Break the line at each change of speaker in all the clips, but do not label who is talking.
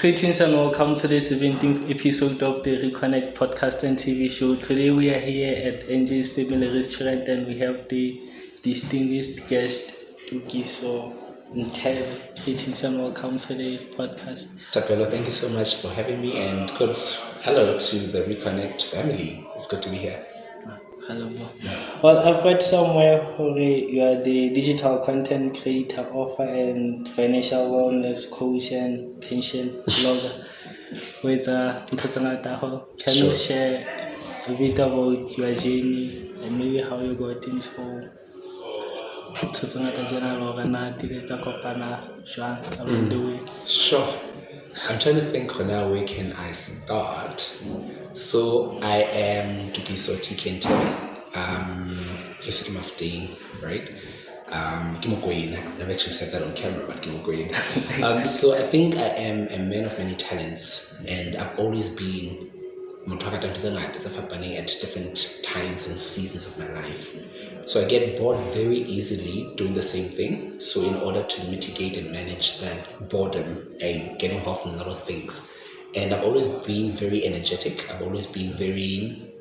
Greetings and welcome to the 17th episode of the Reconnect podcast and TV show. Today we are here at Njays Family Restaurant and we have the distinguished guest Tokiso Nthebe. Greetings and welcome to the podcast.
Thapelo, thank you so much for having me, and good hello to the Reconnect family. It's good to be here.
Hello. Well, I've read somewhere you are the digital content creator, author, and financial wellness coach and pension blogger with Njays. Can you share a bit about your journey and maybe how you got into general along the way?
Sure. I'm trying to think for now, where can I start? So I am Tokiso TKay Nthebe. He's a Mafting, right? I've never actually said that on camera, but so I think I am a man of many talents, and I've always been at different times and seasons of my life. So I get bored very easily doing the same thing. So in order to mitigate and manage that boredom, I get involved in a lot of things. And I've always been very energetic. I've always been very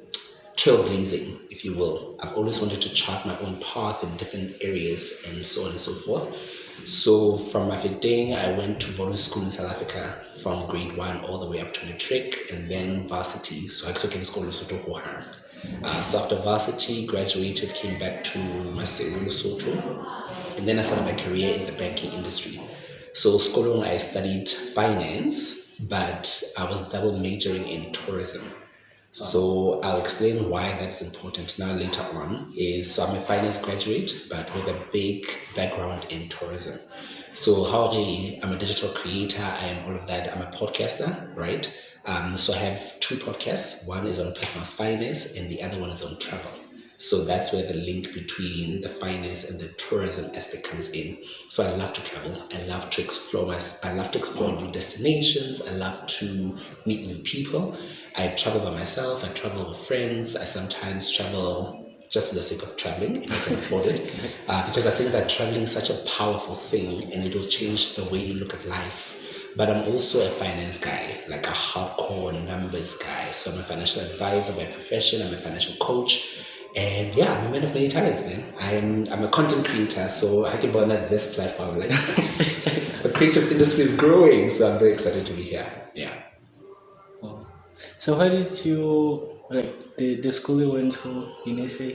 trailblazing, if you will. I've always wanted to chart my own path in different areas and so on and so forth. So from Mafeting, I went to boarding school in South Africa from grade 1 all the way up to matric and then varsity. So I came to school in Lesotho. So after varsity, graduated, came back to Lesotho, and then I started my career in the banking industry. So school, I studied finance, but I was double majoring in tourism. So I'll explain why that's important now later on. So I'm a finance graduate, but with a big background in tourism. So I'm a digital creator, I am all of that. I'm a podcaster, right? So I have 2 podcasts. One is on personal finance and the other one is on travel. So that's where the link between the finance and the tourism aspect comes in. So I love to travel. I love to explore new destinations. I love to meet new people. I travel by myself. I travel with friends. I sometimes travel just for the sake of traveling, if I can afford it. Because I think that traveling is such a powerful thing and it will change the way you look at life. But I'm also a finance guy, like a hardcore numbers guy. So I'm a financial advisor by profession. I'm a financial coach. And yeah, I'm a man of many talents, man. I'm a content creator, so I can burn at this platform. Like, the creative industry is growing, so I'm very excited to be here. Yeah.
Oh. So how did you like the school you went to in SA?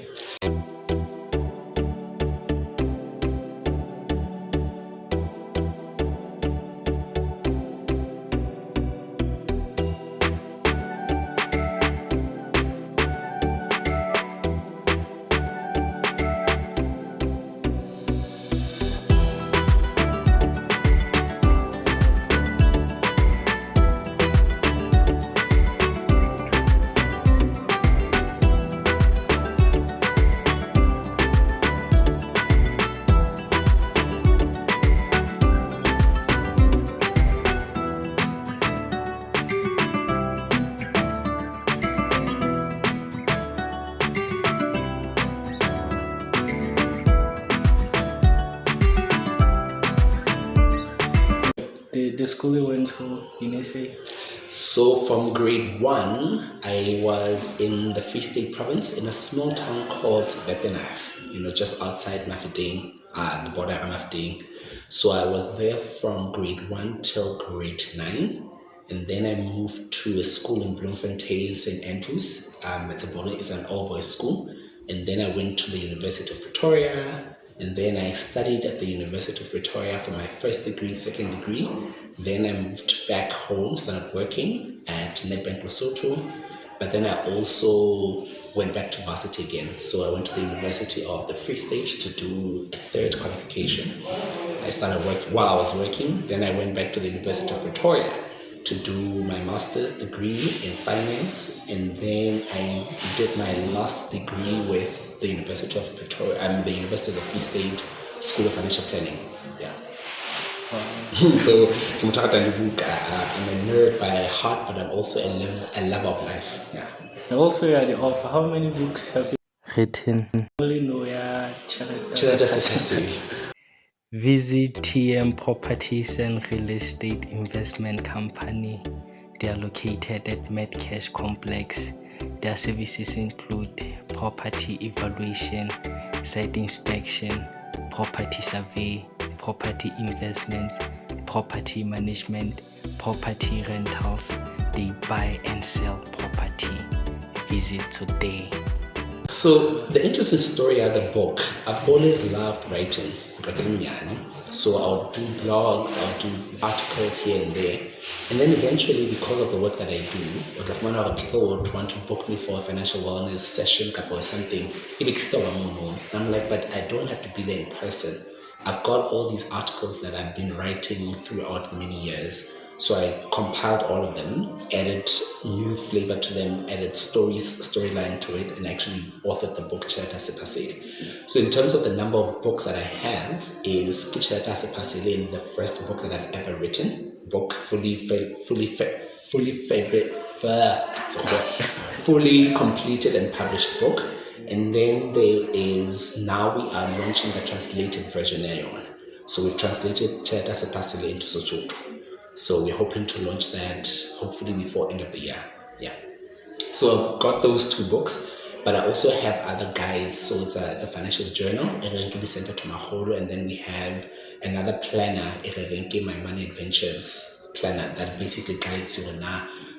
The school you went to in SA?
So from grade 1, I was in the Free State province in a small town called Thapelo, just outside Mafeting, the border of Mafeting. So I was there from grade 1 till grade 9. And then I moved to a school in Bloemfontein, St. Andrews. It's an all-boys school. And then I went to the University of Pretoria. And then I studied at the University of Pretoria for my first degree, second degree. Then I moved back home, started working at Nedbank Lesotho. But then I also went back to varsity again. So I went to the University of the Free State to do a 3rd qualification. I started work while I was working. Then I went back to the University of Pretoria to do my master's degree in finance, and then I did my last degree with the University of Pretoria, the University of the Free State School of Financial Planning. Yeah. So I'm a nerd by heart, but I'm also a lover of life. Yeah.
And also, you are the author. How many books have you written? I only know Visit TM Properties and Real Estate Investment Company. They are located at Medcash Complex. Their services include property evaluation, site inspection, property survey, property investments, property management, property rentals. They buy and sell property. Visit today.
So the interesting story of the book, I've always loved writing. So I'll do blogs, I'll do articles here and there. And then eventually, because of the work that I do, one of the people would want to book me for a financial wellness session or something. And I'm like, but I don't have to be there in person. I've got all these articles that I've been writing throughout many years. So I compiled all of them, added new flavor to them, added storyline to it, and actually authored the book Tjhelete Se Phasile. So in terms of the number of books that I have, is Tjhelete Se Phasile the first book that I've ever written, fully completed and published book. And then there is, now we are launching the translated version now. So we've translated Tjhelete Se Phasile into Sesotho. So we're hoping to launch that hopefully before end of the year. Yeah. So I've got those two books, but I also have other guides. So it's a financial journal, Erenke Center to Maholo, and then we have another planner, Erenke My Money Adventures planner, that basically guides you on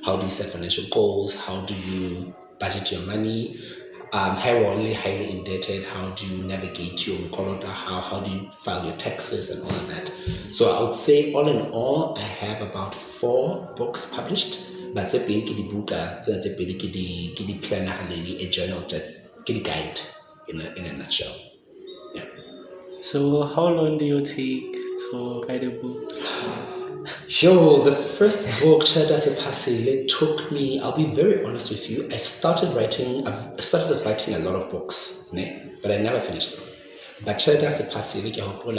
how do you set financial goals, how do you budget your money, highly indebted, how do you navigate your kolota, how do you file your taxes and all of that. So I would say all in all, I have about 4 books published, but the planner, a journal, a guide in a nutshell. Yeah.
So how long do you take to write a book?
The first book, Tjhelete Se Phasile, took me, I'll be very honest with you, I started with writing a lot of books, but I never finished them. But Tjhelete Se Phasile,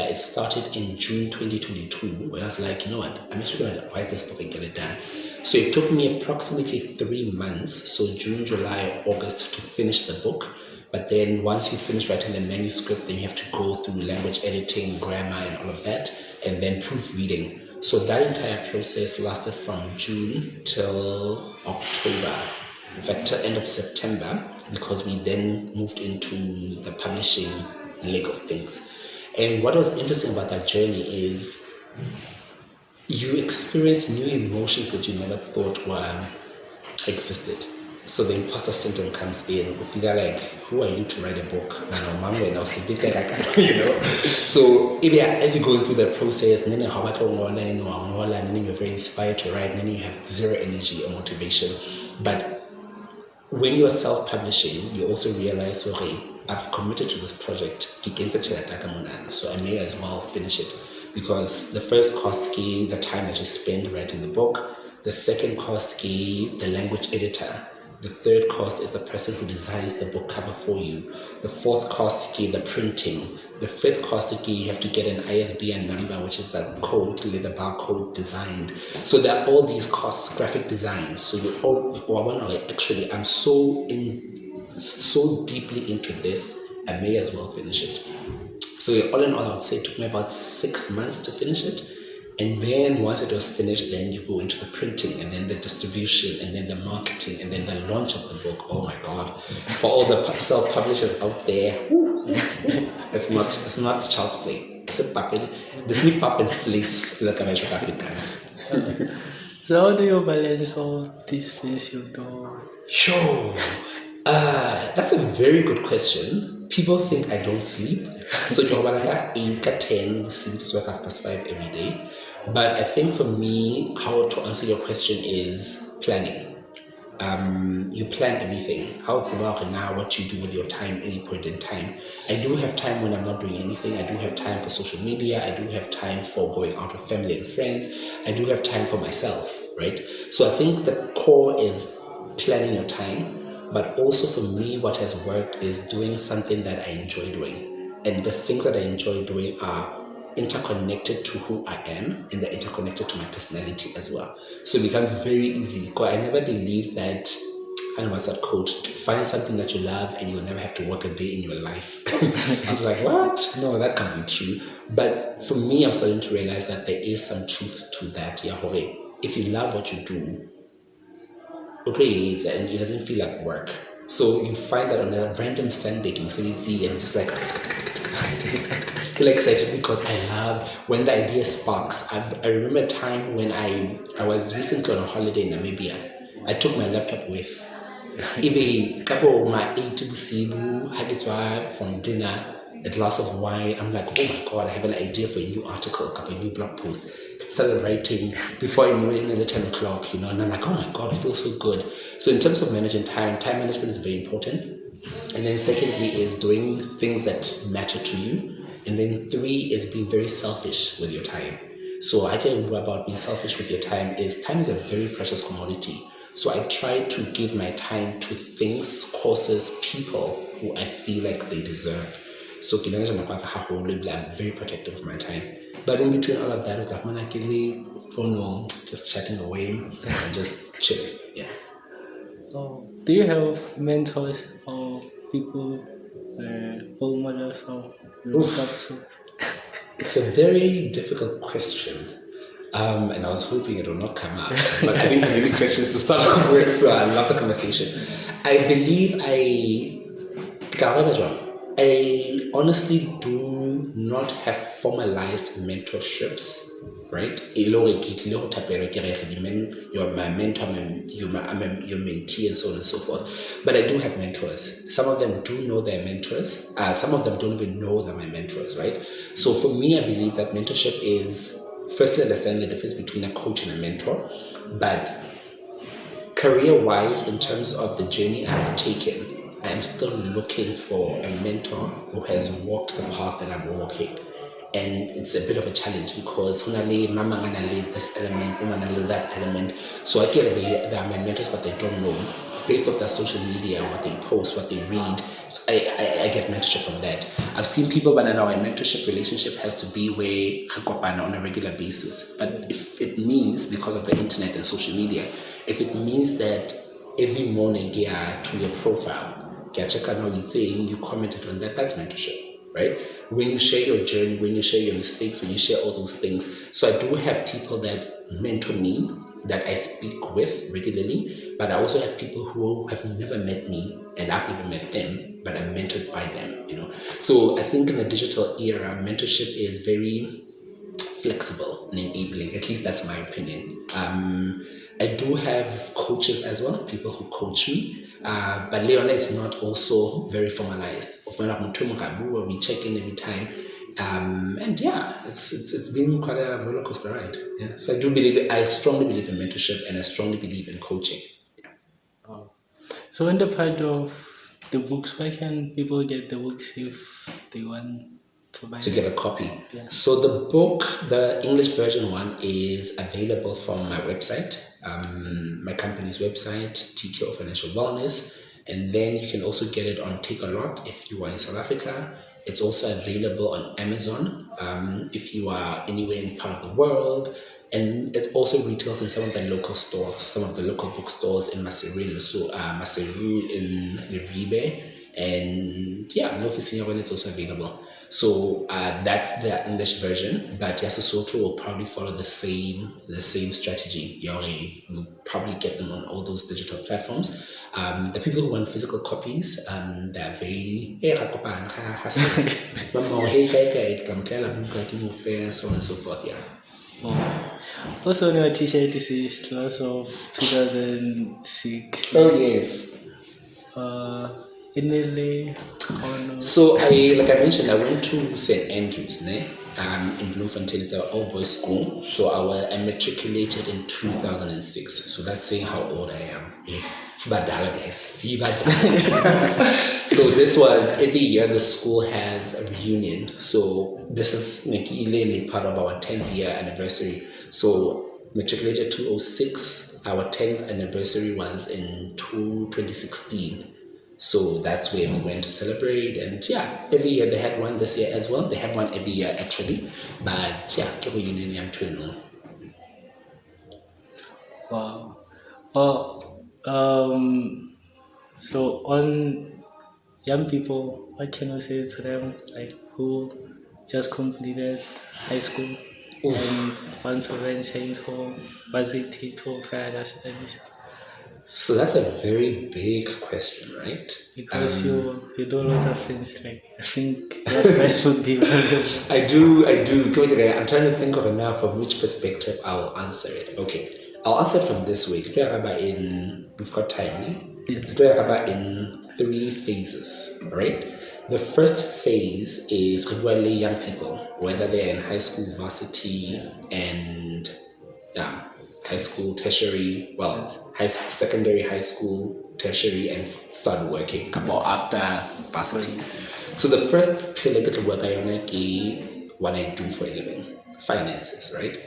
it started in June 2022, where I was like, you know what, I'm actually going to write this book and get it done. So it took me approximately 3 months, so June, July, August, to finish the book. But then once you finish writing the manuscript, then you have to go through language editing, grammar, and all of that, and then proofreading. So that entire process lasted from June till October, in fact, till end of September, because we then moved into the publishing leg of things. And what was interesting about that journey is you experience new emotions that you never thought existed. So the imposter syndrome comes in. You feel like, who are you to write a book? So as you're going through the process, then you're very inspired to write, then you have zero energy or motivation. But when you're self-publishing, you also realize, okay, I've committed to this project, so I may as well finish it. Because the first cost key, the time that you spend writing the book, the second cost key, the language editor. The third cost is the person who designs the book cover for you. The fourth cost key, the printing. The fifth cost key, you have to get an ISBN number, which is the code, the barcode designed. So there are all these costs, graphic designs. So actually, I'm so deeply into this, I may as well finish it. So all in all, I would say it took me about 6 months to finish it. And then once it was finished, then you go into the printing and then the distribution and then the marketing and then the launch of the book. Oh my God. For all the self-publishers out there, it's not child's play. It's a puppet. This new puppet fleece like a South Africans.
So how do you balance all these things you do?
Sure. That's a very good question. People think I don't sleep. So you're like 8 to 10, sleep is work 5 every day. But I think for me, how to answer your question is planning. You plan everything. How it's about now, what you do with your time, any point in time. I do have time when I'm not doing anything. I do have time for social media. I do have time for going out with family and friends. I do have time for myself, right? So I think the core is planning your time. But also for me, what has worked is doing something that I enjoy doing. And the things that I enjoy doing are interconnected to who I am, and they're interconnected to my personality as well. So it becomes very easy, because I never believed that and what's that quote? Find something that you love and you'll never have to work a day in your life. I was like, what? No, that can't be true. But for me, I'm starting to realize that there is some truth to that. Yahweh, if you love what you do, okay, and it doesn't feel like work. So you find that on a random sunbaking, so you see, and just like feel excited because I love when the idea sparks. I remember a time when I was recently on a holiday in Namibia. I took my laptop with. Maybe a couple of my 80 busibu, had from dinner, a glass of wine. I'm like, oh my god, I have an idea for a new article, a new blog post. Started writing before I knew it, nearly 10 o'clock, and I'm like, oh my god, it feels so good. So in terms of managing time management is very important. And then secondly is doing things that matter to you. And then 3 is being very selfish with your time. So I tell you about being selfish with your time is a very precious commodity. So I try to give my time to things, courses, people who I feel like they deserve. So I'm very protective of my time. But in between all of that, just chatting away and just chilling. Yeah.
Do you have mentors or people, role models, or you look up to?
It's a very difficult question. And I was hoping it will not come up. But I didn't have any questions to start off with, so I love the conversation. I believe I honestly do not have formalized mentorships, right? You're my mentor, you're your mentee, and so on and so forth. But I do have mentors. Some of them do know they're mentors. Some of them don't even know they're my mentors, right? So for me, I believe that mentorship is, firstly, understand the difference between a coach and a mentor. But career-wise, in terms of the journey I've taken, I'm still looking for a mentor who has walked the path that I'm walking. And it's a bit of a challenge because mama this element, that element. So I get they are my mentors, but they don't know. Based off their social media, what they post, what they read, so I get mentorship from that. I've seen people, but now a mentorship relationship has to be where on a regular basis. But if it means, because of the internet and social media, if it means that every morning to your profile, you commented on that, that's mentorship. Right? When you share your journey, when you share your mistakes, when you share all those things. So I do have people that mentor me, that I speak with regularly, but I also have people who have never met me and I've never met them, but I'm mentored by them, So I think in the digital era, mentorship is very flexible and enabling. At least that's my opinion. I do have coaches as well, people who coach me. But Leona is not also very formalized. We check in every time. And yeah, it's been quite a roller coaster ride. Yeah. So I strongly believe in mentorship and I strongly believe in coaching. Yeah.
So in the part of the books, where can people get the books if they want to buy
to get a copy?
Yeah.
So the book, the English version one, is available from my website, my company's website, TKay Financial Wellness. And then you can also get it on Take a Lot if you are in South Africa. It's also available on Amazon if you are anywhere in part of the world. And it also retails in some of the local stores, some of the local bookstores in Maseru, in Leribe. And yeah, when it's also available. So that's the English version, but Yasusoto will probably follow the same strategy. You'll probably get them on all those digital platforms. The people who want physical copies, they're very so on and so forth. Yeah.
Oh. Also on your t-shirt it says class of 2006.
Oh yes.
In LA.
So like I mentioned, I went to St. Andrews, in Bloemfontein. It's an all-boys school. So I matriculated in 2006. So that's saying how old I am. It's badala, guys. See badala. So this was every year the school has a reunion. So this is part of our 10th year anniversary. So matriculated 2006. Our 10th anniversary was in 2016. So that's where we went to celebrate, and yeah, every year they had one this year as well. They had one every year actually, but yeah, reunion too.
Wow. Oh, So on young people, what can you say to them, like who just completed high school and wants to venture into varsity to further studies?
So that's a very big question, right?
Because you do lots of things, like I think your advice would be valuable.
I do. I'm trying to think of now from which perspective I'll answer it. Okay, I'll answer it from this way. We've got time, eh?
Yes.
In 3 phases, right? The first phase is really young people, whether they're in high school, varsity, and high school, tertiary, high school, secondary, high school, tertiary, and start working or after varsity. So the first pillar that work I what I do for a living, finances, right?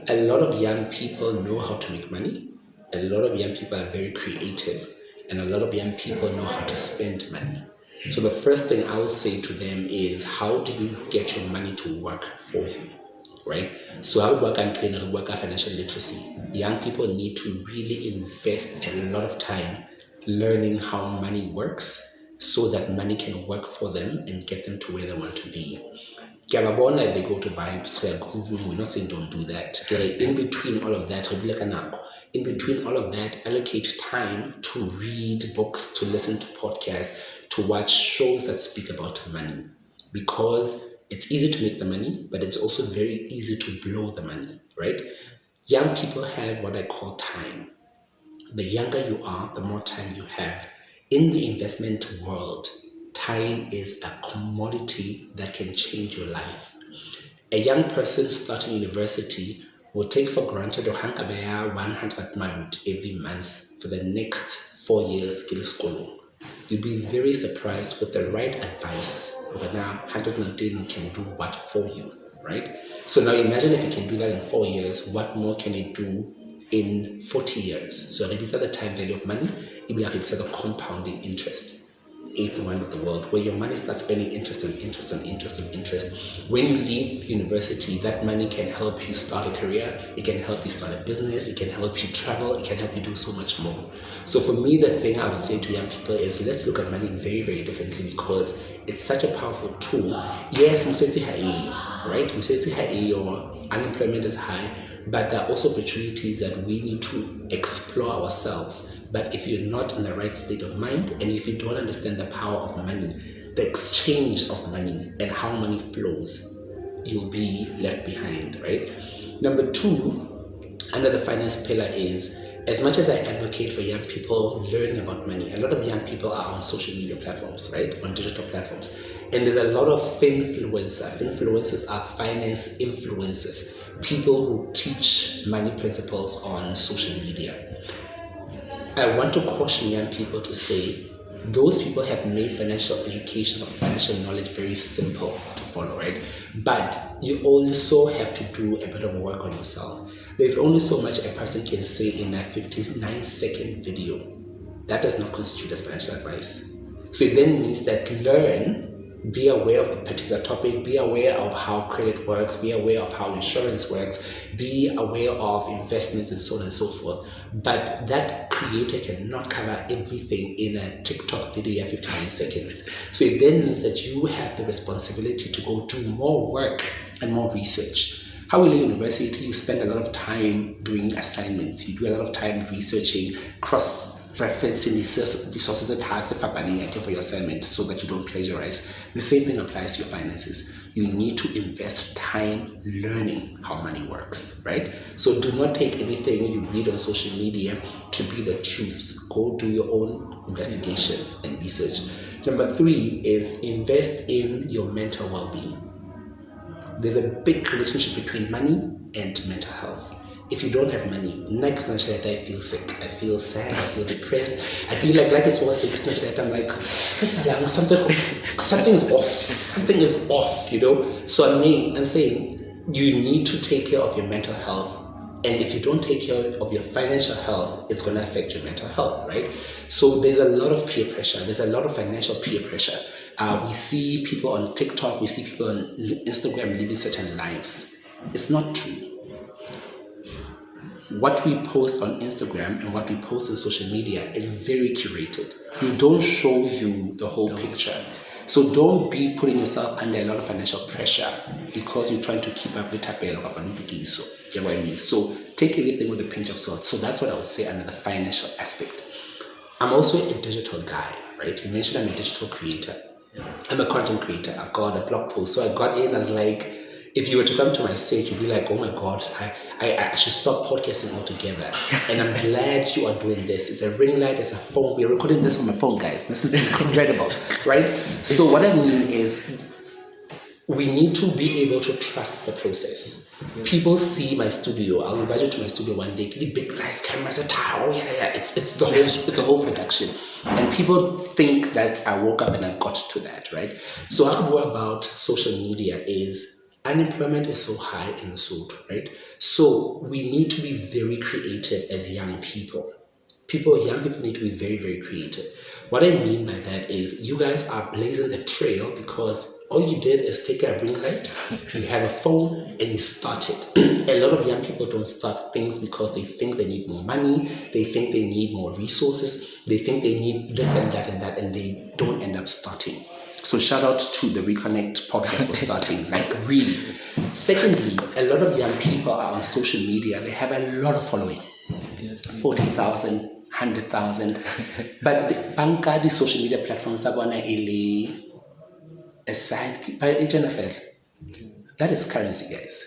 A lot of young people know how to make money. A lot of young people are very creative, and a lot of young people know how to spend money. So the first thing I will say to them is, how do you get your money to work for you? Right? So I work on financial literacy. Young people need to really invest a lot of time learning how money works so that money can work for them and get them to where they want to be. They go to vibes, we're not saying don't do that. In between all of that, allocate time to read books, to listen to podcasts, to watch shows that speak about money. Because it's easy to make the money, but it's also very easy to blow the money, right? Young people have what I call time. The younger you are, the more time you have. In the investment world, time is a commodity that can change your life. A young person starting university will take for granted 100 month every month for the next 4 years. You'll be very surprised with the right advice. But now 110 can do what for you, right? So now imagine if it can do that in 4 years, what more can it do in 40 years? So if it's at the time value of money, it will be at the compounding interest. 8th one of the world, where your money starts earning interest and interest and interest and interest. When you leave university, that money can help you start a career, it can help you start a business, it can help you travel, it can help you do so much more. So for me, the thing I would say to young people is, let's look at money very, very differently, because it's such a powerful tool. Yes, right? Or unemployment is high, but there are also opportunities that we need to explore ourselves. But if you're not in the right state of mind, and if you don't understand the power of money, the exchange of money, and how money flows, you'll be left behind, right? Number 2, under the finance pillar is, as much as I advocate for young people learning about money, a lot of young people are on social media platforms, right? On digital platforms. And there's a lot of finfluencers. Finfluencers are finance influencers, people who teach money principles on social media. I want to caution young people to say, those people have made financial education or financial knowledge very simple to follow, right? But you also have to do a bit of work on yourself. There's only so much a person can say in a 59-second video. That does not constitute as financial advice. So it then means that be aware of a particular topic, be aware of how credit works, be aware of how insurance works, be aware of investments and so on and so forth. But that creator cannot cover everything in a TikTok video at 59 seconds. So it then means that you have the responsibility to go do more work and more research. How will you university? You spend a lot of time doing assignments. You do a lot of time researching, cross-referencing the sources that have for your assignment so that you don't plagiarize. The same thing applies to your finances. You need to invest time learning how money works, right? So do not take everything you read on social media to be the truth. Go do your own investigations and research. Number 3 is invest in your mental well-being. There's a big relationship between money and mental health. If you don't have money, next night I feel sick, I feel sad, I feel depressed, I feel like it's all sick. I'm like, something is off, you know. So I'm saying you need to take care of your mental health. And if you don't take care of your financial health, it's going to affect your mental health, right? So there's a lot of peer pressure. There's a lot of financial peer pressure. We see people on TikTok, we see people on Instagram living certain lives. It's not true. what we post on Instagram and what we post on social media is very curated. We don't show you the whole picture. So don't be putting yourself under a lot of financial pressure because you're trying to keep up with Thapelo Tokiso. You know what I mean? So take everything with a pinch of salt. So that's what I would say under the financial aspect. I'm also a digital guy, right? You mentioned I'm a digital creator. I'm a content creator. I've got a blog post. So I got in as like, if you were to come to my stage, you'd be like, oh my God, I should stop podcasting altogether. And I'm glad you are doing this. It's a ring light, it's a phone. We're recording this on my phone, guys. This is incredible, right? So what I mean is we need to be able to trust the process. People see my studio. I'll invite you to my studio one day. The big nice cameras, it's a whole production, and people think that I woke up and I got to that, right? So how to go about social media is unemployment is so high in the South, right? So we need to be very creative as young people. Young people need to be very, very creative. What I mean by that is you guys are blazing the trail because all you did is take a ring light, you have a phone, and you start it. A lot of young people don't start things because they think they need more money, they think they need more resources, they think they need this and that, and they don't end up starting. So shout out to the Reconnect podcast for starting, like really. Secondly, a lot of young people are on social media. They have a lot of following, 40,000, 100,000. But the banka, the social media platforms are going to aside by NFL. That is currency, guys.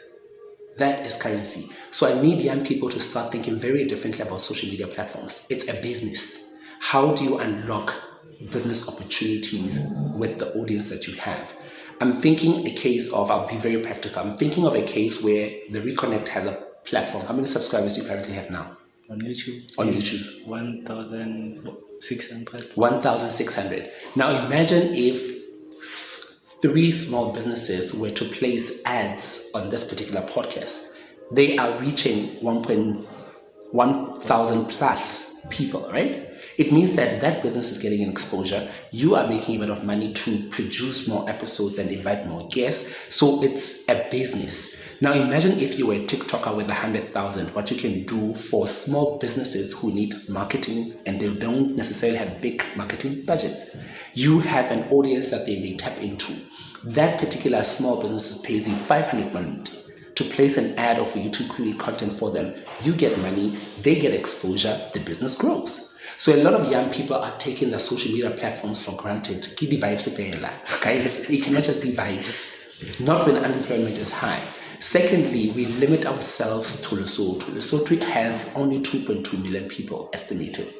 That is currency. So I need young people to start thinking very differently about social media platforms. It's a business. How do you unlock business opportunities with the audience that you have? I'm thinking a case of, I'll be very practical. I'm thinking of a case where the Reconnect has a platform. How many subscribers do you currently have now?
On YouTube.
On YouTube.
1,600.
1,600. Now imagine if 3 small businesses were to place ads on this particular podcast. They are reaching 1,000 plus people, right? It means that business is getting an exposure. You are making a lot of money to produce more episodes and invite more guests. So it's a business. Now imagine if you were a TikToker with 100,000, what you can do for small businesses who need marketing and they don't necessarily have big marketing budgets. You have an audience that they may tap into. That particular small business pays you 500 money to place an ad or for you to create content for them. You get money, they get exposure, the business grows. So a lot of young people are taking the social media platforms for granted. Kidi vibes, guys, it cannot just be vibes. Not when unemployment is high. Secondly, we limit ourselves to Lesotho. Lesotho has only 2.2 million people estimated.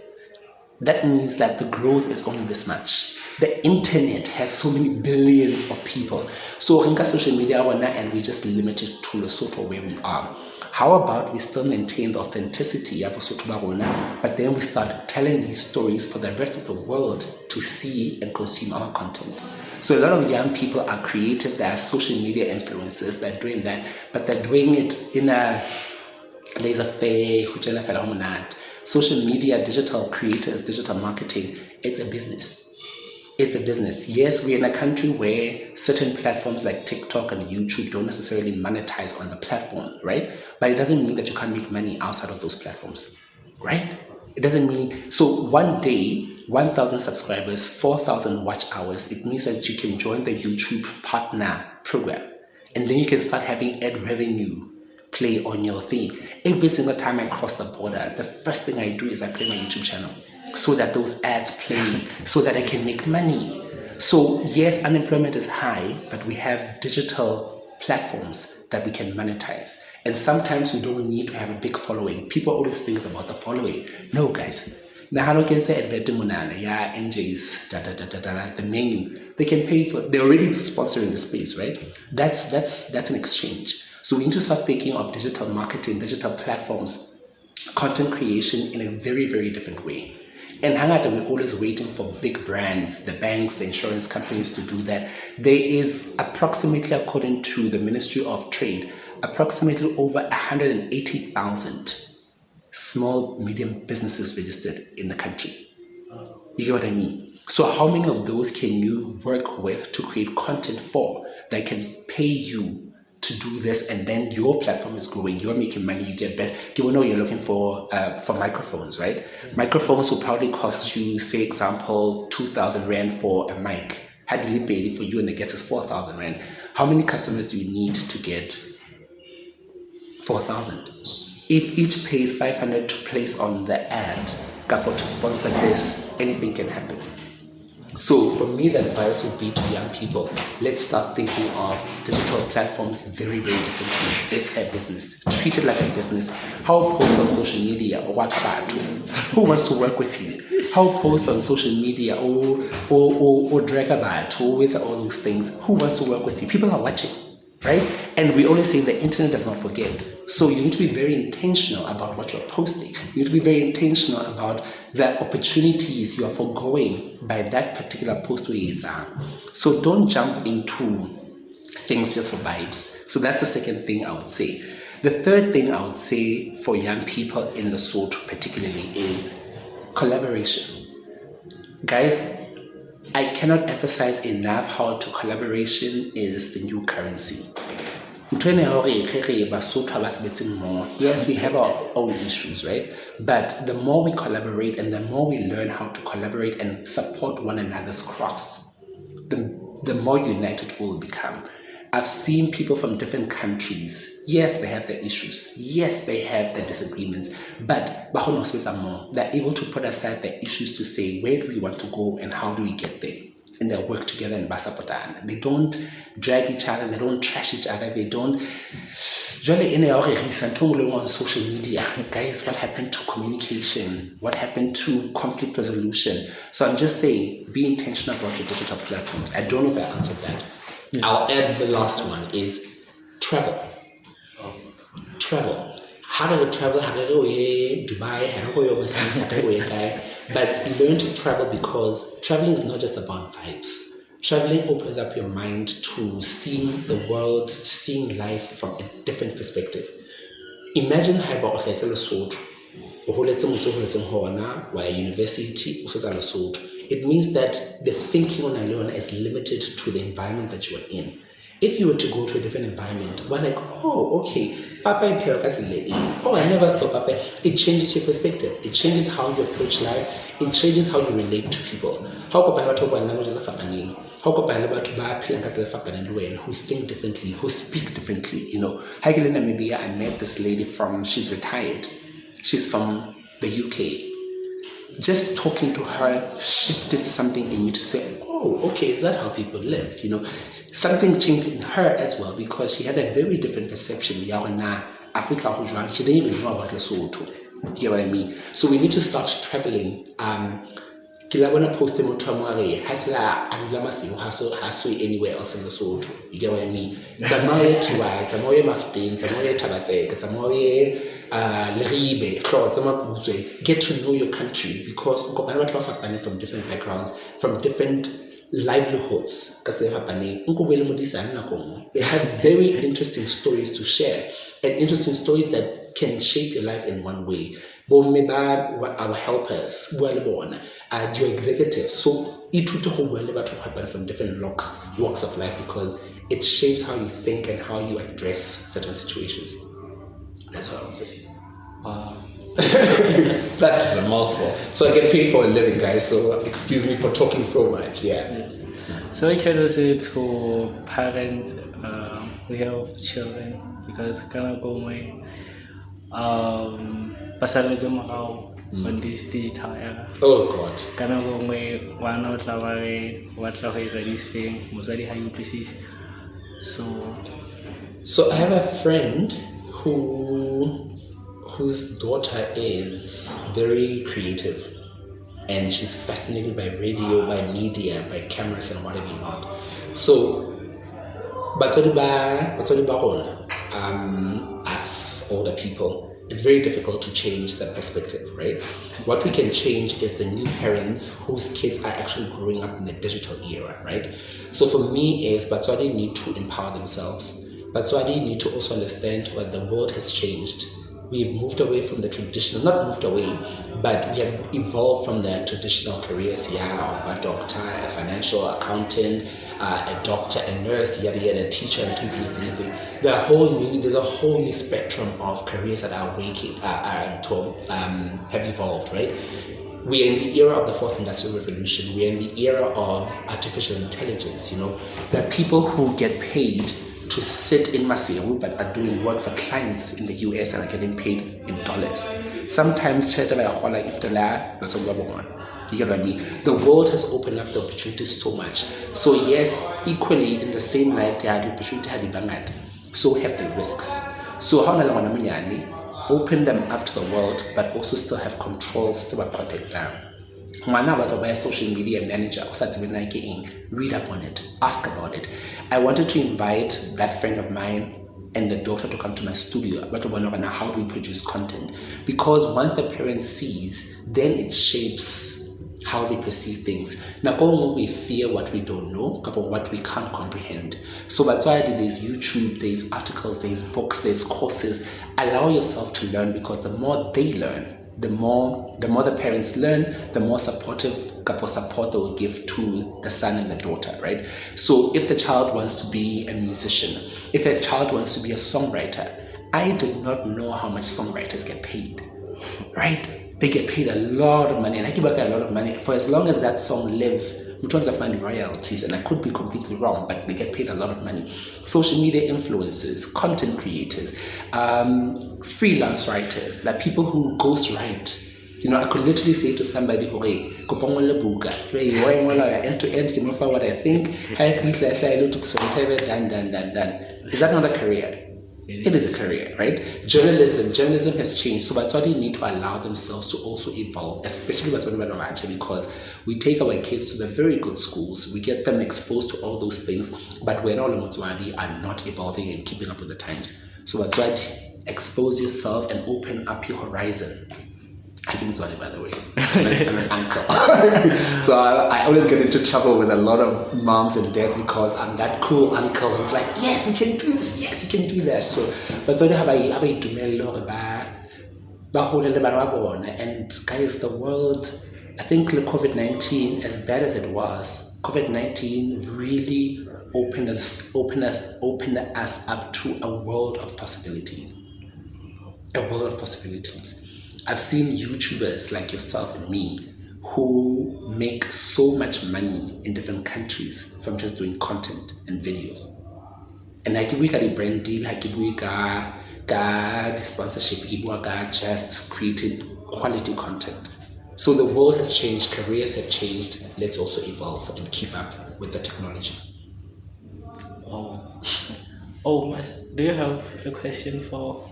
That means that the growth is only this much. The internet has so many billions of people. So we social media and we just limit it to Lesotho where we are. How about we still maintain the authenticity of Lesotho, but then we start telling these stories for the rest of the world to see and consume our content. So a lot of young people are creative, they are social media influencers, they're doing that, but they're doing it in a laissez-faire, social media, digital creators, digital marketing. It's a business. It's a business. Yes, we're in a country where certain platforms like TikTok and YouTube don't necessarily monetize on the platform, right? But it doesn't mean that you can't make money outside of those platforms, right? It doesn't mean, so one day, 1,000 subscribers, 4,000 watch hours, it means that you can join the YouTube partner program. And then you can start having ad revenue play on your thing. Every single time I cross the border, the first thing I do is I play my YouTube channel so that those ads play, so that I can make money. So yes, unemployment is high, but we have digital platforms that we can monetize. And sometimes we don't need to have a big following. People always think about the following. No, guys. Now, can say Njays, the menu. They can pay for. They're already sponsoring the space, right? That's an exchange. So we need to start thinking of digital marketing, digital platforms, content creation in a very, very different way. And hangata, we're always waiting for big brands, the banks, the insurance companies to do that. There is approximately, according to the Ministry of Trade, approximately over 180,000 small, medium businesses registered in the country. You get what I mean? So how many of those can you work with to create content for that can pay you to do this, and then your platform is growing, you're making money, you get better. You know, you're looking for microphones, right? Yes. Microphones will probably cost you, say, example, 2,000 Rand for a mic. Had to pay for you, and the guest is 4,000 Rand. How many customers do you need to get 4,000? If each pays 500 to place on the ad, couple to sponsor this, anything can happen. So for me, the advice would be to young people, let's start thinking of digital platforms very, very differently. It's a business. Treat it like a business. How post on social media, or what about who wants to work with you? How post on social media, or drag about, or with all those things? Who wants to work with you? People are watching, right? And we always say the internet does not forget. So you need to be very intentional about what you're posting. You need to be very intentional about the opportunities you are foregoing by that particular post where it's on. So don't jump into things just for vibes. So that's the second thing I would say. The third thing I would say for young people in Lesotho particularly is collaboration. Guys, I cannot emphasize enough how collaboration is the new currency. Yes, we have our own issues, right? But the more we collaborate and the more we learn how to collaborate and support one another's crafts, the more united we'll become. I've seen people from different countries. Yes, they have their issues. Yes, they have their disagreements. But they're able to put aside their issues to say, where do we want to go and how do we get there? And they'll work together in Basapotan. They don't drag each other, they don't trash each other, they don't on social media. Guys, what happened to communication? What happened to conflict resolution? So I'm just saying, be intentional about your digital platforms. I don't know if I answered that. Yes. I'll add the last one is travel. Travel. How do you travel? How do you go to Dubai? How do you go overseas? How do you go there? But learn to travel, because traveling is not just about vibes. Traveling opens up your mind to seeing the world, seeing life from a different perspective. Imagine how you go to Lesotho. University, it means that the thinking on alone is limited to the environment that you are in. If you were to go to a different environment, we're like, oh, okay, oh, I never thought Papa. It changes your perspective. It changes how you approach life. It changes how you relate to people. How could I talk about languages of happening? How could I about who think differently, who speak differently? You know, maybe I met this lady she's retired. She's from the UK. Just talking to her shifted something in me to say, oh, okay, is that how people live? You know, something changed in her as well, because she had a very different perception. She didn't even know about Lesotho. You get what I mean? So we need to start traveling. Anywhere else in Lesotho. You get what I mean? Get to know your country, because from different backgrounds, from different livelihoods. They have very interesting stories to share, and interesting stories that can shape your life in one way. Our helpers, your executives. So it from different walks of life, because it shapes how you think and how you address certain situations. That's what I'll say.
Wow.
That's a mouthful. So I get paid for a living, guys, so excuse me for talking so much. Yeah.
So I can say to parents who have children, because on this digital era.
Oh God. So I have a friend whose daughter is very creative, and she's fascinated by radio, by media, by cameras and whatever you want. So as older people, it's very difficult to change that perspective, right? What we can change is the new parents whose kids are actually growing up in the digital era, right? So for me is Batswadi need to empower themselves. Batswadi need to also understand what the world has changed. we've moved away from the traditional, not moved away, but we have evolved from the traditional careers, a doctor, a financial accountant, a doctor, a nurse, a teacher, and everything. There's a whole new spectrum of careers that are have evolved, right? We are in the era of the fourth industrial revolution. We are in the era of artificial intelligence. There are people who get paid to sit in Maseru but are doing work for clients in the US and are getting paid in dollars. Sometimes you get what I mean? The world has opened up the opportunities so much. So yes, equally in the same light, there are the opportunity, so have the risks. So how open them up to the world, but also still have controls to protect them. A social media manager, read up on it, ask about it. I wanted to invite that friend of mine and the daughter to come to my studio, but how do we produce content? Because once the parent sees, then it shapes how they perceive things. Now, we fear what we don't know, what we can't comprehend. So that's why there's YouTube, there's articles, there's books, there's courses. Allow yourself to learn, because the more they learn, the more the parents learn, the more support they will give to the son and the daughter, right? So if the child wants to be a musician, if a child wants to be a songwriter, I did not know how much songwriters get paid, right? They get paid a lot of money, and I give back a lot of money for as long as that song lives. In terms of money, royalties, and I could be completely wrong, but they get paid a lot of money. Social media influencers, content creators, freelance writers, that people who ghostwrite. I could literally say to somebody, hey, end to end, what I think, done. Is that not a career? It is a career, right? Journalism has changed, so that's why they need to allow themselves to also evolve, especially because we take our kids to the very good schools, we get them exposed to all those things, but when all are not evolving and keeping up with the times. So that's why expose yourself and open up your horizon. I give it by the way. I'm an uncle. So I always get into trouble with a lot of moms and dads because I'm that cool uncle who's like, yes, you can do this, yes, you can do that. So, but so have I and guys, the world, I think COVID-19, as bad as it was, COVID-19 really opened us up to a world of possibilities. I've seen YouTubers like yourself and me who make so much money in different countries from just doing content and videos. And I give we got a brand deal, I give we got the sponsorship, we just created quality content. So the world has changed, careers have changed. Let's also evolve and keep up with the technology.
Oh, do you have a question for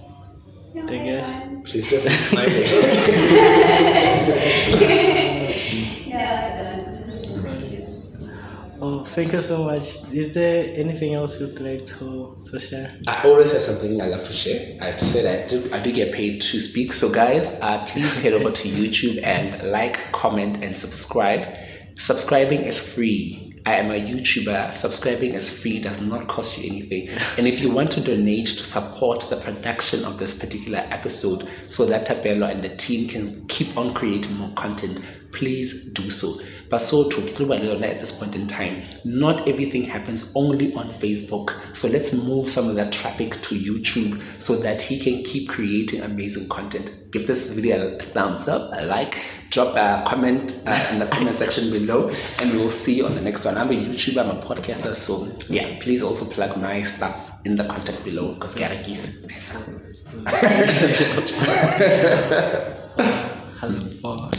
the guest?
She's just smiling.
Oh, thank you so much. Is there anything else you'd like to share?
I always have something I love to share. I said I do get paid to speak. So guys, please head over to YouTube and like, comment, and subscribe. Subscribing is free. I am a YouTuber. Subscribing is free, does not cost you anything. And if you want to donate to support the production of this particular episode so that Thapelo and the team can keep on creating more content, please do so. But so to at this point in time, not everything happens only on Facebook. So let's move some of that traffic to YouTube so that he can keep creating amazing content. Give this video a thumbs up, a like, drop a comment in the comment section below, and we will see you on the next one. I'm a YouTuber, I'm a podcaster, so yeah, please also plug my stuff in the content below because Hello.